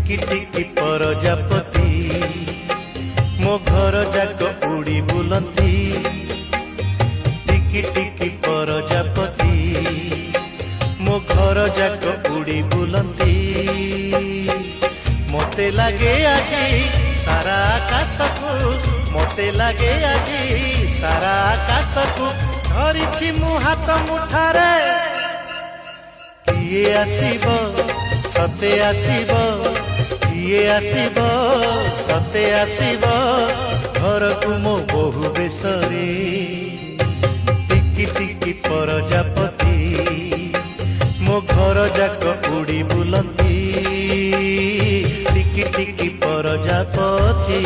टिकी टिकी प्रजापति मो घर जाक उड़ी बुलती टिकी टिकी प्रजापति मो घर जाक उड़ी बुलती मते लागे आजी सारा आकाश को मते लागे आजी सारा आकाश को धरिछि मु हाथ मुठारे किए आसीब सते आसीब किए आसीब सते आसीब घर को मो बहु बेसरे टिकी टिकी प्रजापति मो घर जाक उड़ी बुलती टिकी टिकी प्रजापति।